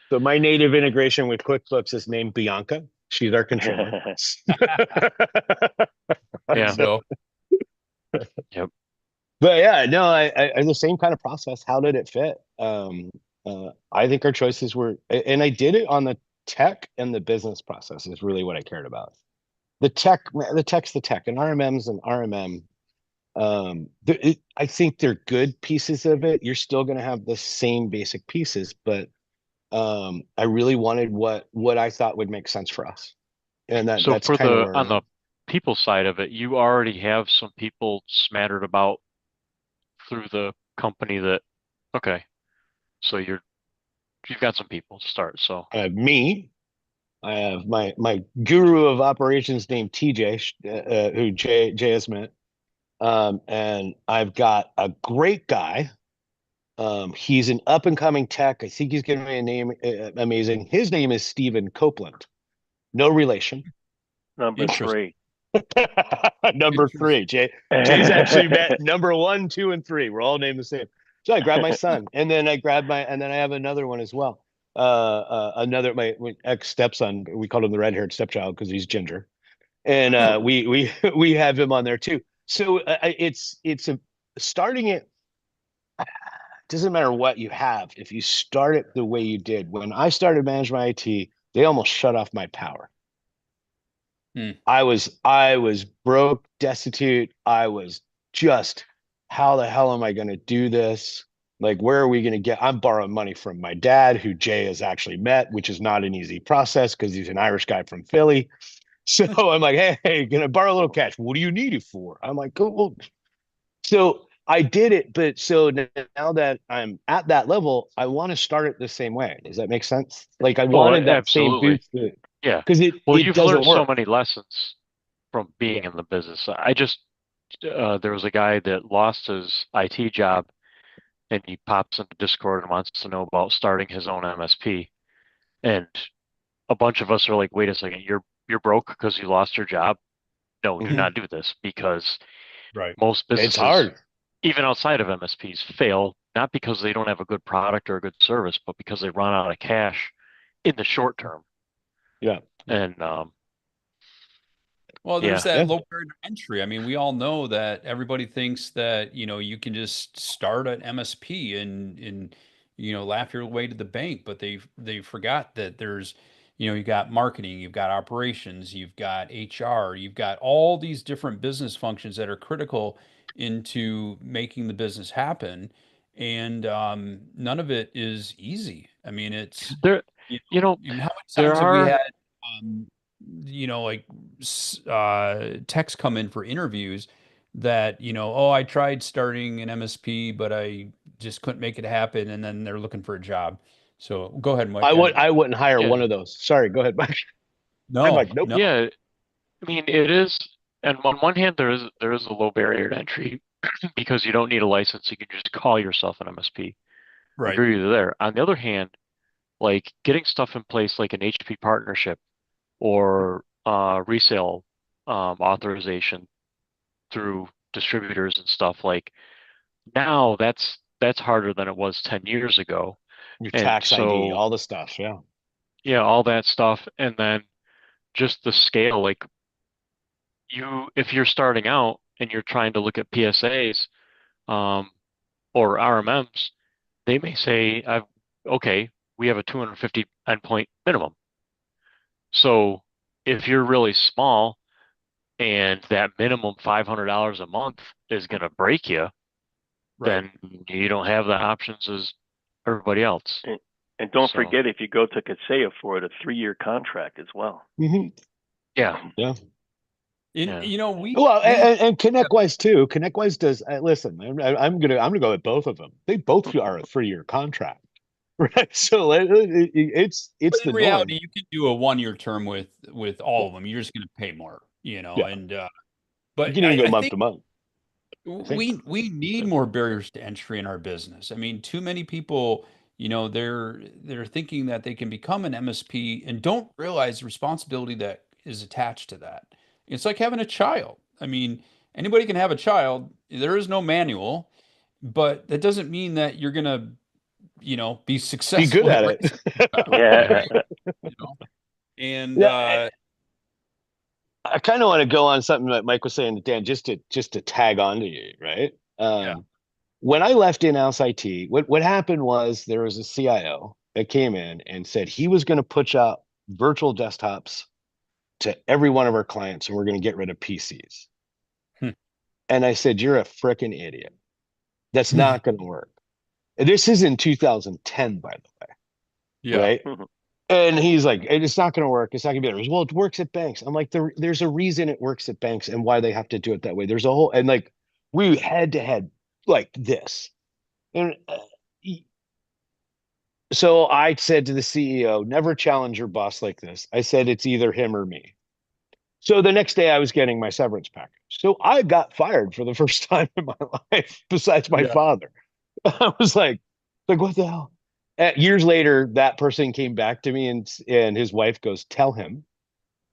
So my native integration with QuickBooks is named Bianca. She's our controller. There you yeah, So, go. yep. but yeah, no, I the same kind of process. How did it fit? I think our choices were, and I did it on the tech and the business process is really what I cared about. The tech's the tech, and RMM's an RMM. I think they're good pieces of it. You're still going to have the same basic pieces, but I really wanted what I thought would make sense for us, and So that's for kind of on where the people side of it, you already have some people smattered about through the company that, okay, so you've got some people to start. So, I have me. I have my guru of operations named TJ, who Jay has met, and I've got a great guy. He's an up and coming tech. I think he's going to be a name amazing. His name is Stephen Copeland. No relation. Number Interesting. 3. Number Interesting. 3. Jay's actually met number 1, 2, and 3. We're all named the same. So I grabbed my son, and then I have another one as well. Another my ex stepson. We called him the red haired stepchild because he's ginger, and we have him on there too. So it's a starting it. Doesn't matter what you have. If you start it the way you did, when I started managing my IT, they almost shut off my power. Hmm. I was broke, destitute. I was just, how the hell am I going to do this? Like, where are we going to get? I'm borrowing money from my dad, who Jay has actually met, which is not an easy process because he's an Irish guy from Philly. So I'm like, hey, gonna borrow a little cash. What do you need it for? I'm like, oh, well. So I did it, but so now that I'm at that level, I want to start it the same way. Does that make sense? Like, I oh, wanted that same absolutely. boost Yeah. because it Well, it you've doesn't learned so work. many lessons from being Yeah. in the business. I just, there was a guy that lost his IT job and he pops into Discord and wants to know about starting his own MSP. And a bunch of us are like, wait a second, you're broke because you lost your job? No, do Mhm. not do this because Right. most It's businesses, hard. even outside of MSPs, fail not because they don't have a good product or a good service, but because they run out of cash in the short term. Yeah. And Well, there's yeah, that Yeah. low barrier to entry. I mean, we all know that everybody thinks that, you can just start an MSP and laugh your way to the bank, but they forgot that there's, you got marketing, you've got operations, you've got HR, you've got all these different business functions that are critical into making the business happen. And none of it is easy. I mean, it's, there, you you know, how many there times have we are had um, like texts come in for interviews that, oh, I tried starting an MSP, but I just couldn't make it happen. And then they're looking for a job. So go ahead, Mike. I wouldn't hire yeah, one of those. Sorry, go ahead, Mike. I'm No, like, nope. no, yeah. I mean, it is. And on one hand, there is a low barrier to entry because you don't need a license. You can just call yourself an MSP. right. Agree with you there. On the other hand, like getting stuff in place like an HP partnership or resale authorization through distributors and stuff, like now that's harder than it was 10 years ago. Your And tax ID, so, all the stuff. Yeah. yeah, all that stuff. And then just the scale, like if you're starting out and you're trying to look at PSAs, um, or RMMs, they may say, okay, we have a 250 endpoint minimum. So if you're really small and that minimum $500 a month is going to break you, Right. then you don't have the options as everybody else. And don't So, forget, if you go to Kaseya for it, a 3-year contract as well. Hmm. yeah, Yeah. And, yeah. Well, we, and ConnectWise too. ConnectWise does. Listen, I'm gonna go with both of them. They both are a 3-year contract, right? So it's but in the norm. reality, you can do a 1 year term with all of them. You're just going to pay more, Yeah, and, you but can even go I month think to month. I think. we need more barriers to entry in our business. I mean, too many people, they're thinking that they can become an MSP and don't realize the responsibility that is attached to that. It's like having a child. I mean, anybody can have a child. There is no manual, but that doesn't mean that you're gonna, be Be good successful at at raising it. a child, Yeah. right? You know, and Yeah, I kind of want to go on something that Mike was saying to Dan, just to tag on to you, right? yeah, When I left in-house IT, what happened was there was a CIO that came in and said he was going to push out virtual desktops to every one of our clients, and we're going to get rid of PCs. Hmm. And I said, "You're a freaking idiot. That's not going to work." This is in 2010, by the way, yeah, right? And he's like, "It's not going to work. It's not going to be there." Well, it works at banks. I'm like, there's a reason it works at banks and why they have to do it that way. There's a whole, and like, we head to head like this. And so I said to the CEO, never challenge your boss like this. I said, it's either him or me. So the next day I was getting my severance package. So I got fired for the first time in my life, besides my yeah, father. I was like, what the hell? Years later, that person came back to me and his wife goes,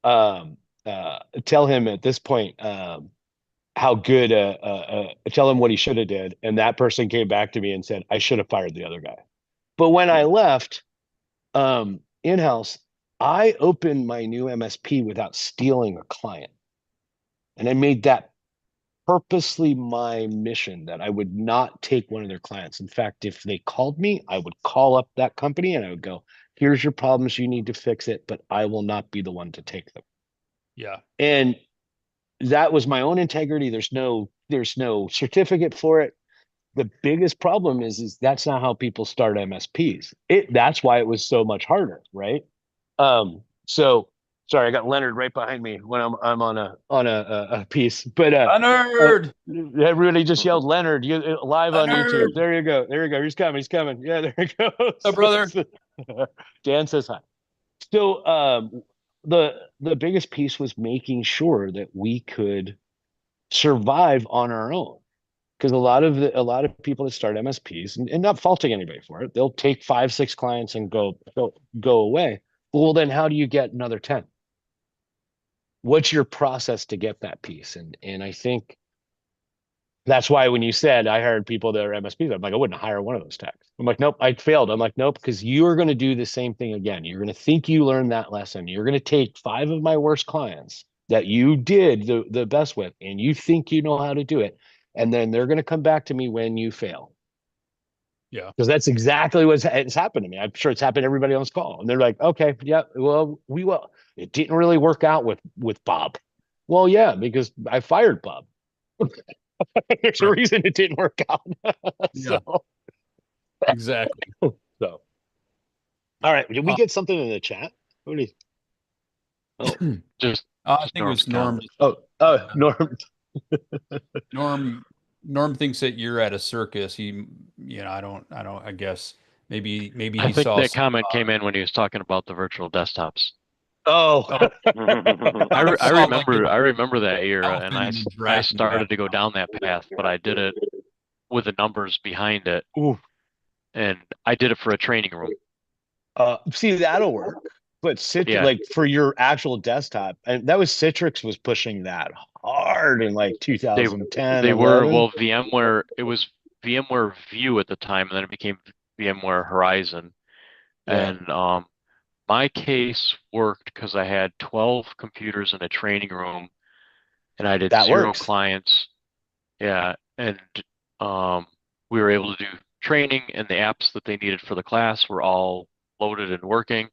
um, tell him at this point, how good, tell him what he should have did. And that person came back to me and said, I should have fired the other guy. But when I left, in-house, I opened my new MSP without stealing a client. And I made that purposely my mission that I would not take one of their clients. In fact, if they called me, I would call up that company and I would go, here's your problems, you need to fix it, but I will not be the one to take them. yeah, And that was my own integrity. There's no certificate for it. The biggest problem is that's not how people start MSPs. That's why it was so much harder, right? So sorry, I got Leonard right behind me when I'm on a piece, but a uh, nerd, everybody just yelled Leonard. You live a on YouTube. nerd, There you go. There you go. He's coming. He's coming. Yeah, there he a goes. brother. Dan says hi. So the biggest piece was making sure that we could survive on our own because a lot of people that start MSPs and not faulting anybody for it, they'll take 5, 6 clients and go away. Well, then how do you get another 10? What's your process to get that piece? And I think That's why when you said I hired people that are MSPs, I'm like, I wouldn't hire one of those techs. I'm like, nope, I failed. I'm like, nope, because you're going to do the same thing again. You're going to think you learned that lesson. You're going to take 5 of my worst clients that you did the best with, and you think you know how to do it. And then they're going to come back to me when you fail. Yeah. Because that's exactly it's happened to me. I'm sure it's happened to everybody on this call. And they're like, okay, yeah, well, we will. It didn't really work out with Bob. Well, yeah, because I fired Bob. There's a Right. reason it didn't work out. Yeah, so, exactly. so all right. Did we Uh, get something in the chat? What do you, oh, Just I just think it Norm's was Norm. comment. Norm. Norm thinks that you're at a circus. I guess maybe I he think saw that some. comment came in when he was talking about the virtual desktops. Oh, Oh, kind of I saw like an remember that era, and elephant in the I draft in the started to go background. down that path, but I did it with the numbers behind it, ooh. and I did it for a training room. See, that'll work. But Yeah, like for your actual desktop, and that was Citrix was pushing that hard in like they 2010, they were 11. well VMware. It was VMware View at the time, and then it became VMware Horizon. Yeah, And my case worked because I had 12 computers in a training room, and I did that zero works. clients. Yeah, and um, we were able to do training, and the apps that they needed for the class were all loaded and working.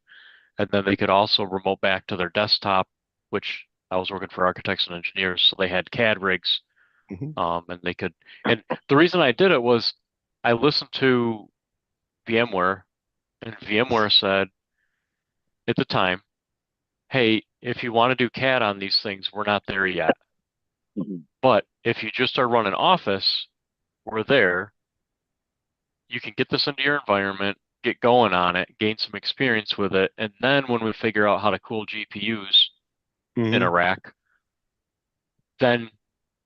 And then they could also remote back to their desktop, which I was working for architects and engineers, so they had CAD rigs, Mhm. and they could. And the reason I did it was I listened to VMware, and VMware said at the time, "Hey, if you want to do CAD on these things, we're not there yet. But if you just are running Office, we're there. You can get this into your environment, get going on it, gain some experience with it, and then when we figure out how to cool GPUs in a Mhm. rack, then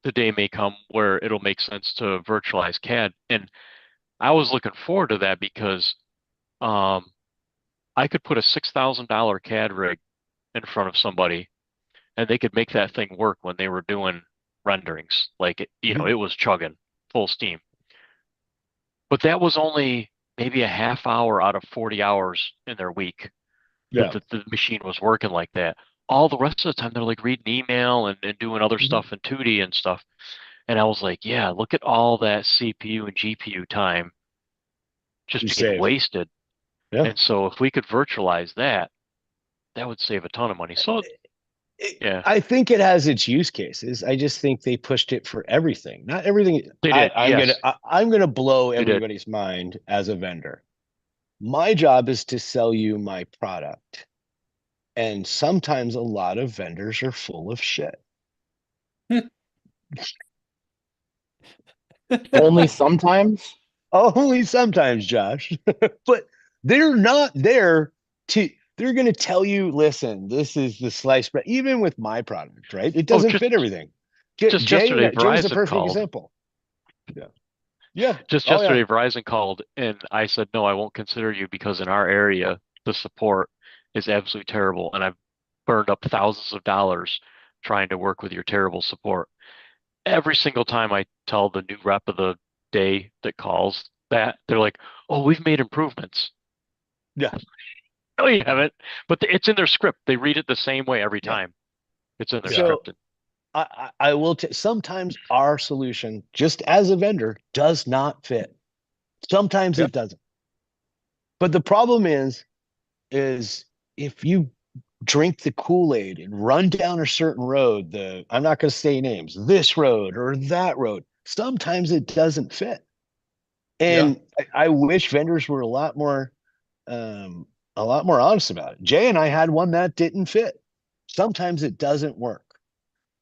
the day may come where it'll make sense to virtualize CAD." And I was looking forward to that because um, I could put a $6,000 CAD rig in front of somebody and they could make that thing work when they were doing renderings. Like, Mhm. it was chugging full steam. But that was only maybe a half hour out of 40 hours in their week that Yeah. the machine was working like that. All the rest of the time, they're like reading email and doing other Mhm. stuff in 2D and stuff. And I was like, yeah, look at all that CPU and GPU time You just being saved. wasted. Yeah. And so if we could virtualize that, that would save a ton of money. So yeah, I think it has its use cases. I just think they pushed it for everything. Not everything. they did. Yes, I'm gonna blow they did. everybody's mind as a vendor. My job is to sell you my product. And sometimes a lot of vendors are full of shit. Only sometimes. Only sometimes, Josh. But they're not there to, they're going to tell you, listen, this is the sliced bread, even with my product, right? It Oh, doesn't fit everything. Jay, yesterday, Jay's the Verizon perfect called. example. Yeah. Yeah. Just Oh, yeah. yesterday, Verizon called, and I said, no, I won't consider you because in our area, the support is absolutely terrible, and I've burned up thousands of dollars trying to work with your terrible support. Every single time I tell the new rep of the day that calls that, they're like, "Oh, we've made improvements." Yeah. No, you haven't. But it's in their script. They read it the same way every Yeah. time. It's in their Yeah. So script. I will, sometimes our solution, just as a vendor, does not fit. Sometimes Yeah. it doesn't. But the problem is if you drink the Kool-Aid and run down a certain road, I'm not going to say names, this road or that road, sometimes it doesn't fit. Yeah. And I wish vendors were um, a lot more honest about it. Jay and I had one that didn't fit. Sometimes it doesn't work.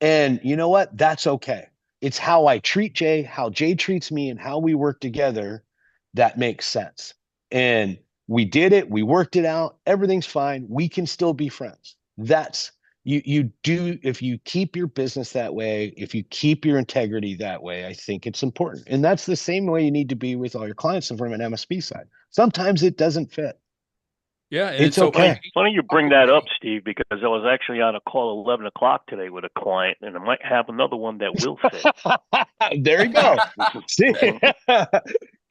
And you know what? That's okay. It's how I treat Jay, how Jay treats me, and how we work together that makes sense. And we did it, we worked it out, everything's fine. We can still be friends. That's you do if you keep your business that way, if you keep your integrity that way, I think it's important. And that's the same way you need to be with all your clients from an MSP side. Sometimes it doesn't fit. Yeah, and It's so okay. Funny you bring that up, Steve, because I was actually on a call 11 o'clock today with a client, and I might have another one that will fit. There you go. See?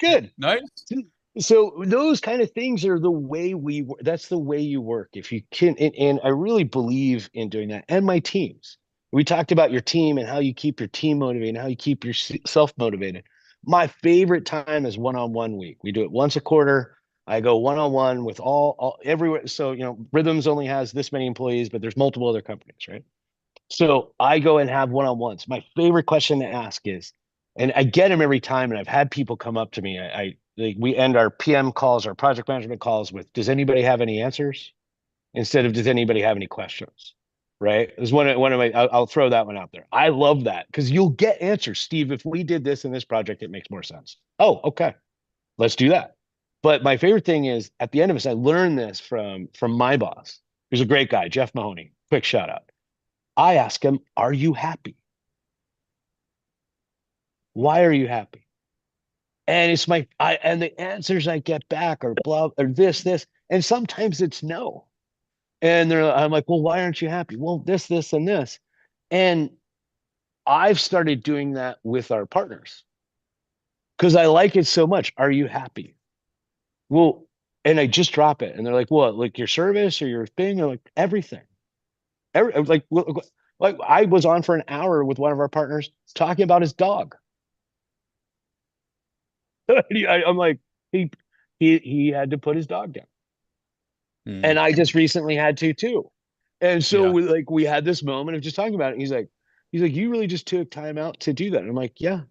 Good. nice. So those kind of things are the way that's the way you work. If you can, and I really believe in doing that. And my teams. We talked about your team and how you keep your team motivated and how you keep yourself motivated. My favorite time is one-on-one week. We do it once a quarter. I go one-on-one with all everywhere. So, Rhythms only has this many employees, but there's multiple other companies, right? So I go and have one-on-ones. My favorite question to ask is, and I get them every time, and I've had people come up to me. We end our PM calls, our project management calls with, "Does anybody have any answers?" instead of, "Does anybody have any questions?" Right? There's one of my. I'll throw that one out there. I love that because you'll get answers. Steve, if we did this in this project, it makes more sense. Oh, okay, let's do that. But my favorite thing is at the end of this, I learned this from my boss, who's a great guy, Jeff Mahoney. Quick shout out. I ask him, "Are you happy? Why are you happy?" And and the answers I get back are blah or this, and sometimes it's no. And I'm like, "Well, why aren't you happy?" "Well, this, and this." And I've started doing that with our partners because I like it so much. "Are you happy?" Well, and I just drop it, and they're like, "What? Like your service or your thing?" Or like everything. Like I was on for an hour with one of our partners talking about his dog. I'm like, he he had to put his dog down, Hmm. and I just recently had to too. And so Yeah. we had this moment of just talking about it. He's like, "You really just took time out to do that." And I'm like, "Yeah,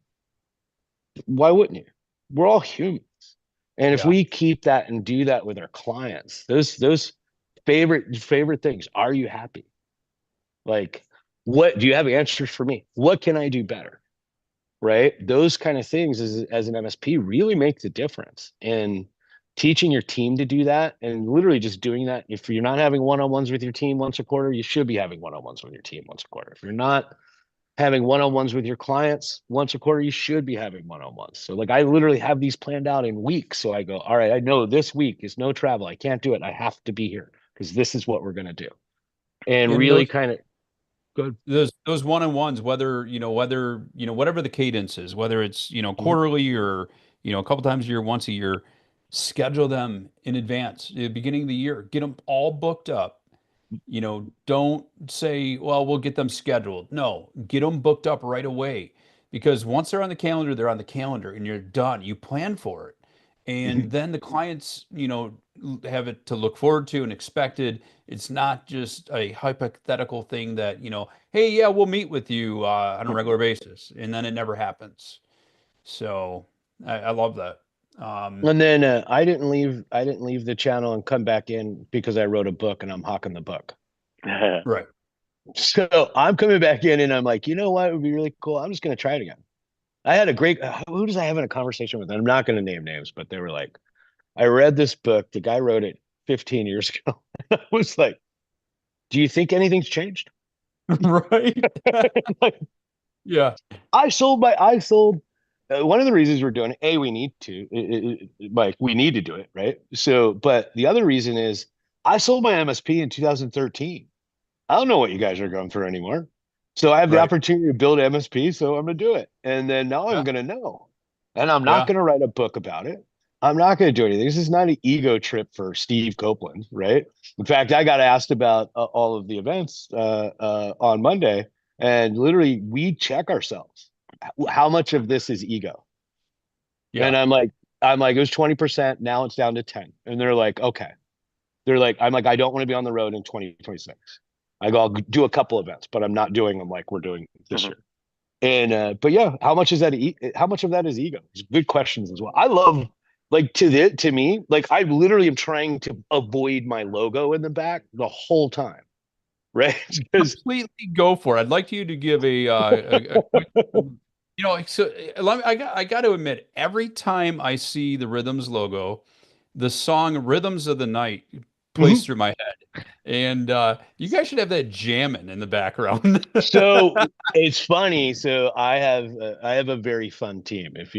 why wouldn't you? We're all humans." And if Yeah. we keep that and do that with our clients, those favorite things, "Are you happy?" Like, what do you have answers for me? What can I do better? Right? Those kind of things as an MSP really makes a difference. And teaching your team to do that and literally just doing that. If you're not having one-on-ones with your team once a quarter, you should be having one-on-ones with your team once a quarter. If you're not having one-on-ones with your clients once a quarter, you should be having one-on-ones. So like I literally have these planned out in weeks. So I go, all right, I know this week is no travel. I can't do it. I have to be here because this is what we're going to do. And And really kind of good. those one-on-ones, whether whatever the cadence is, whether it's quarterly or a couple times a year, once a year, schedule them in advance at the beginning of the year, get them all booked up. Don't say, well, we'll get them scheduled. No, get them booked up right away, because once they're on the calendar, they're on the calendar and you're done. You plan for it. And then the clients, have it to look forward to and expected. It's not just a hypothetical thing that, hey, yeah, we'll meet with you on a regular basis. And then it never happens. So I love that. And then I didn't leave the channel and come back in because I wrote a book and I'm hawking the book. Right. So I'm coming back in and I'm like, you know what would be really cool? I'm just going to try it again. I had a great, who was I having a conversation with? I'm not going to name names, but they were like, I read this book. The guy wrote it 15 years ago. I was like, do you think anything's changed? Right. Like, Yeah. I sold. One of the reasons we're doing it, we need to, like, we need to do it, right? So, but the other reason is I sold my MSP in 2013. I don't know what you guys are going through anymore. So I have the Right. opportunity to build MSP, so I'm gonna do it. And then now I'm Yeah. gonna know. And I'm not Yeah. gonna write a book about it. I'm not gonna do anything. This is not an ego trip for Steve Copeland, right? In fact, I got asked about all of the events on Monday, and literally we check ourselves. How much of this is ego? And Yeah. I'm like, it was 20%, now it's down to 10. And they're like, okay. They're like, I'm like, I don't want to be on the road in 2026. I go, I'll do a couple events, but I'm not doing them like we're doing this year. And but yeah, how much is that? How much of that is ego? It's good questions as well. I love like to me, like I literally am trying to avoid my logo in the back the whole time, right? Because Completely go for it. I'd like you to give a quick, so I got to admit, every time I see the Rhythms logo, the song Rhythms of the Night plays through my head. And you guys should have that jamming in the background. so it's funny. So I have a very fun team. If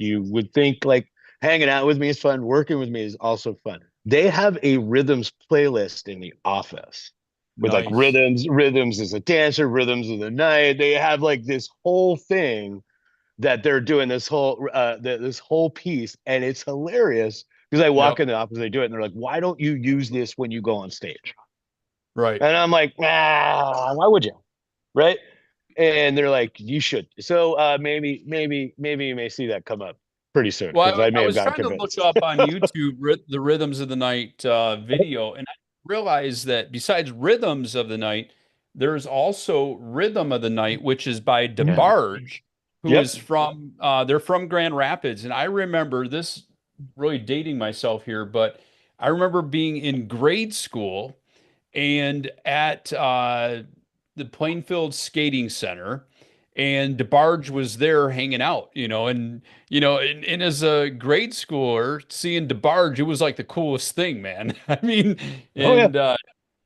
you would think like hanging out with me is fun, working with me is also fun. They have a rhythms playlist in the office with like Nice. rhythms is a dancer, rhythms of the night. They have like this whole thing that they're doing this whole piece, and it's hilarious because I walk Yep. in the office, they do it, and they're like, "Why don't you use this when you go on stage?" Right. And I'm like, why would you? Right? And they're like, you should. So maybe you may see that come up pretty soon because Well, I I may have was gotten trying to look convinced. up on YouTube the Rhythms of the Night video, and I realized that besides Rhythms of the Night, there's also Rhythm of the Night, which is by Yeah. DeBarge, who Yep. is from they're from Grand Rapids. And I remember this, really dating myself here, but I remember being in grade school and at the Plainfield Skating Center, and DeBarge was there hanging out, and as a grade schooler, seeing DeBarge, it was like the coolest thing, man. I mean, Oh yeah.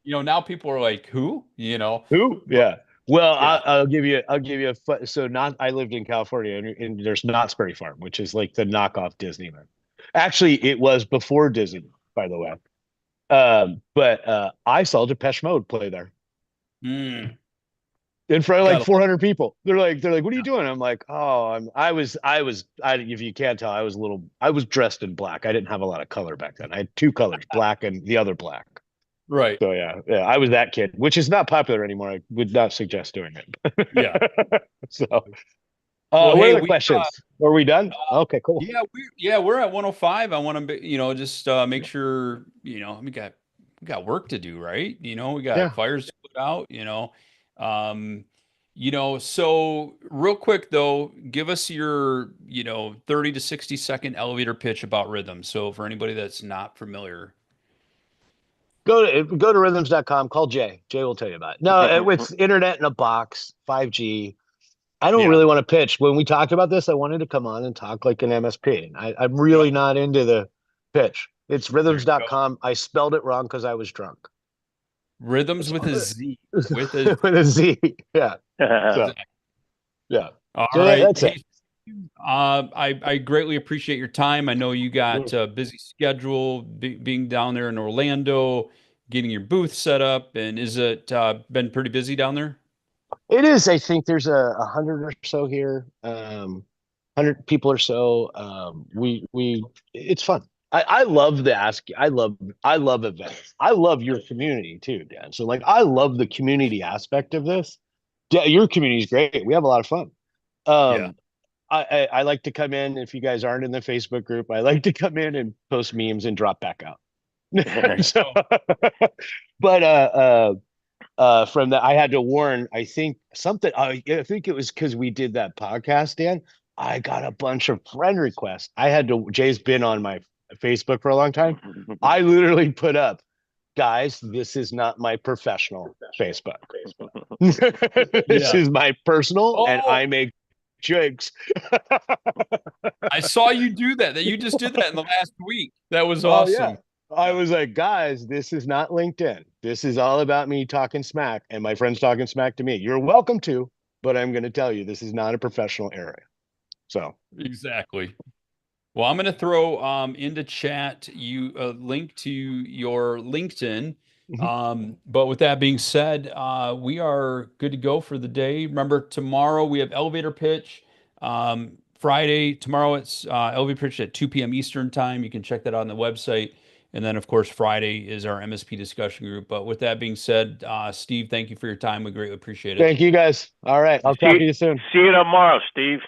and now people are like, who? Who? But Yeah. Well, yeah. I'll give you so not I lived in California and there's Knott's Berry Farm, which is like the knockoff Disneyland. Actually, it was before Disney, by the way. But I saw Depeche Mode play there Mm, in front of like gotta 400 people. They're like, what are you doing? I'm like, oh, if you can't tell, I was dressed in black. I didn't have a lot of color back then. I had two colors, black and the other black. right. So yeah, I was that kid, which is not popular anymore. I would not suggest doing Yeah. it. So, Well, what hey, are the we questions? Are we done? uh, Okay, cool. we're at 105. I want to, just make sure, we got work to do, right? We got Yeah. fires to put out, Um, so real quick though, give us your, 30 to 60-second elevator pitch about rhythm. So for anybody that's not familiar. Go to rhythms.com, call Jay. Jay will tell you about it. No, it's internet in a box, 5G. I don't Yeah. really want to pitch. When we talked about this, I wanted to come on and talk like an MSP. I'm Yep. really not into the pitch. It's There you go. rhythms.com. I spelled it wrong because I was drunk. Rhythms That's with all a it Z, is. with a With a Z. Yeah. So, exactly. yeah. All So right. that's it. Hey, I greatly appreciate your time. I know you got a busy schedule being down there in Orlando, getting your booth set up, and is it been pretty busy down there? It is. I think there's a hundred or so here. 100 people or so. It's fun. I love the ask. I love events. I love your community too, Dan. So like, I love the community aspect of this. Yeah, your community is great. We have a lot of fun. Yeah. Um, I like to come in if you guys aren't in the Facebook group. I like to come in and post memes and drop back out. So, Oh, but from that I had to warn, I think something, I think it was because we did that podcast, Dan. I got a bunch of friend requests. Jay's been on my Facebook for a long time. I literally put up, guys, this is not my professional Facebook. This yeah. is my personal, and Oh, I make jokes. I saw you do that. That you just did that in the last week. That was Oh yeah. awesome. I Yeah. was like, guys, this is not LinkedIn. This is all about me talking smack and my friends talking smack to me. You're welcome to, but I'm going to tell you this is not a professional area. So, Exactly. Well, I'm going to throw into chat you a link to your LinkedIn. mhm. But with that being said, we are good to go for the day. Remember, tomorrow we have elevator pitch. Friday, tomorrow it's elevator pitch at 2 p.m. Eastern time. You can check that out on the website. And then, of course, Friday is our MSP discussion group. But with that being said, Steve, thank you for your time. We greatly appreciate it. Thank you guys. All right. I'll talk to you soon. See you tomorrow, Steve.